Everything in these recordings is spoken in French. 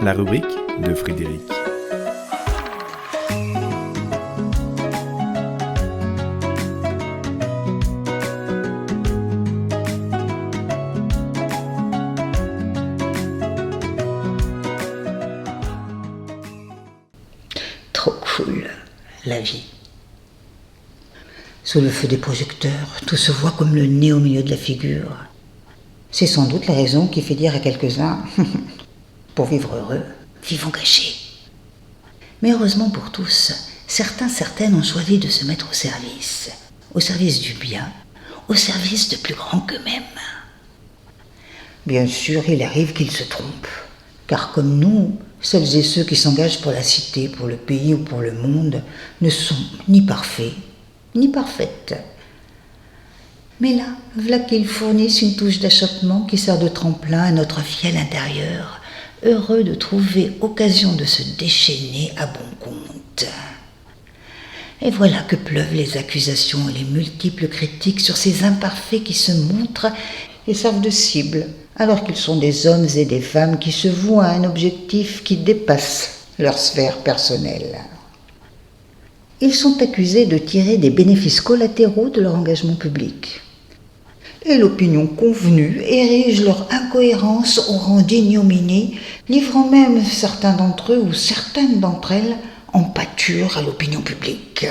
La rubrique de Frédéric. Trop cool, la vie. Sous le feu des projecteurs, tout se voit comme le nez au milieu de la figure. C'est sans doute la raison qui fait dire à quelques-uns « Pour vivre heureux, vivons cachés ». Mais heureusement pour tous, certaines ont choisi de se mettre au service du bien, au service de plus grand qu'eux-mêmes. Bien sûr, il arrive qu'ils se trompent, car comme nous, celles et ceux qui s'engagent pour la cité, pour le pays ou pour le monde, ne sont ni parfaits, ni parfaites. Mais là, voilà qu'ils fournissent une touche d'achoppement qui sert de tremplin à notre fiel intérieur, heureux de trouver occasion de se déchaîner à bon compte. Et voilà que pleuvent les accusations et les multiples critiques sur ces imparfaits qui se montrent et servent de cible, alors qu'ils sont des hommes et des femmes qui se vouent à un objectif qui dépasse leur sphère personnelle. Ils sont accusés de tirer des bénéfices collatéraux de leur engagement public. Et l'opinion convenue érige leur incohérence au rang d'ignominie, livrant même certains d'entre eux ou certaines d'entre elles en pâture à l'opinion publique.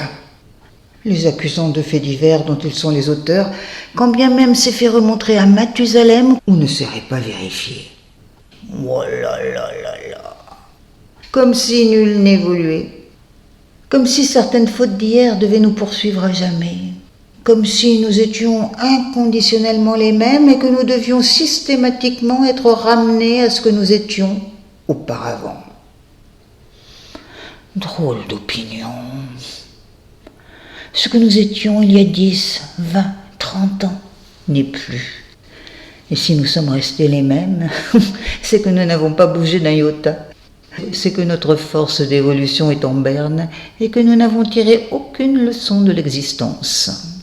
Les accusant de faits divers dont ils sont les auteurs, quand bien même c'est fait remontrer à Mathusalem ou ne serait pas vérifié. Oh là là là là. Comme si nul n'évoluait. Comme si certaines fautes d'hier devaient nous poursuivre à jamais. Comme si nous étions inconditionnellement les mêmes et que nous devions systématiquement être ramenés à ce que nous étions auparavant. Drôle d'opinion. Ce que nous étions il y a 10, 20, 30 ans n'est plus. Et si nous sommes restés les mêmes, c'est que nous n'avons pas bougé d'un iota. C'est que notre force d'évolution est en berne et que nous n'avons tiré aucune leçon de l'existence.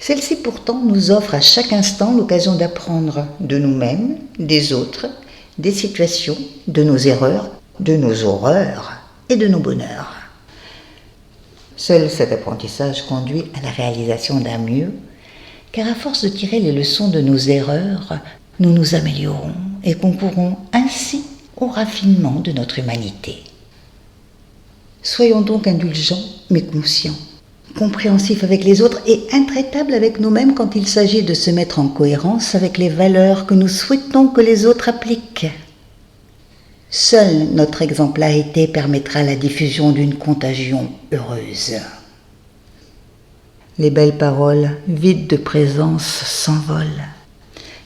Celle-ci pourtant nous offre à chaque instant l'occasion d'apprendre de nous-mêmes, des autres, des situations, de nos erreurs, de nos horreurs et de nos bonheurs. Seul cet apprentissage conduit à la réalisation d'un mieux, car à force de tirer les leçons de nos erreurs, nous nous améliorons et concourons ainsi au raffinement de notre humanité. Soyons donc indulgents mais conscients, compréhensifs avec les autres et intraitables avec nous-mêmes quand il s'agit de se mettre en cohérence avec les valeurs que nous souhaitons que les autres appliquent. Seule notre exemplarité permettra la diffusion d'une contagion heureuse. Les belles paroles, vides de présence, s'envolent.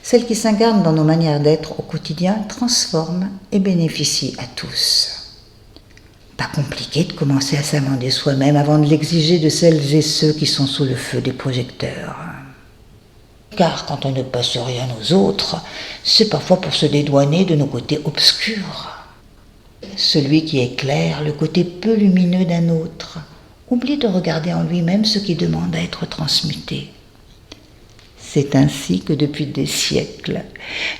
Celles qui s'incarnent dans nos manières d'être au quotidien transforment et bénéficient à tous. Pas compliqué de commencer à s'amender soi-même avant de l'exiger de celles et ceux qui sont sous le feu des projecteurs. Car quand on ne passe rien aux autres, c'est parfois pour se dédouaner de nos côtés obscurs. Celui qui éclaire le côté peu lumineux d'un autre oublie de regarder en lui-même ce qui demande à être transmuté. C'est ainsi que depuis des siècles,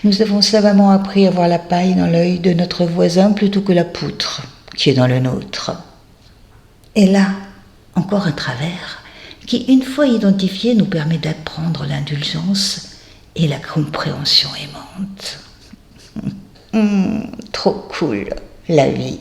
nous avons savamment appris à voir la paille dans l'œil de notre voisin plutôt que la poutre qui est dans le nôtre. Et là, encore un travers qui, une fois identifié, nous permet d'apprendre l'indulgence et la compréhension aimante. Trop cool, la vie.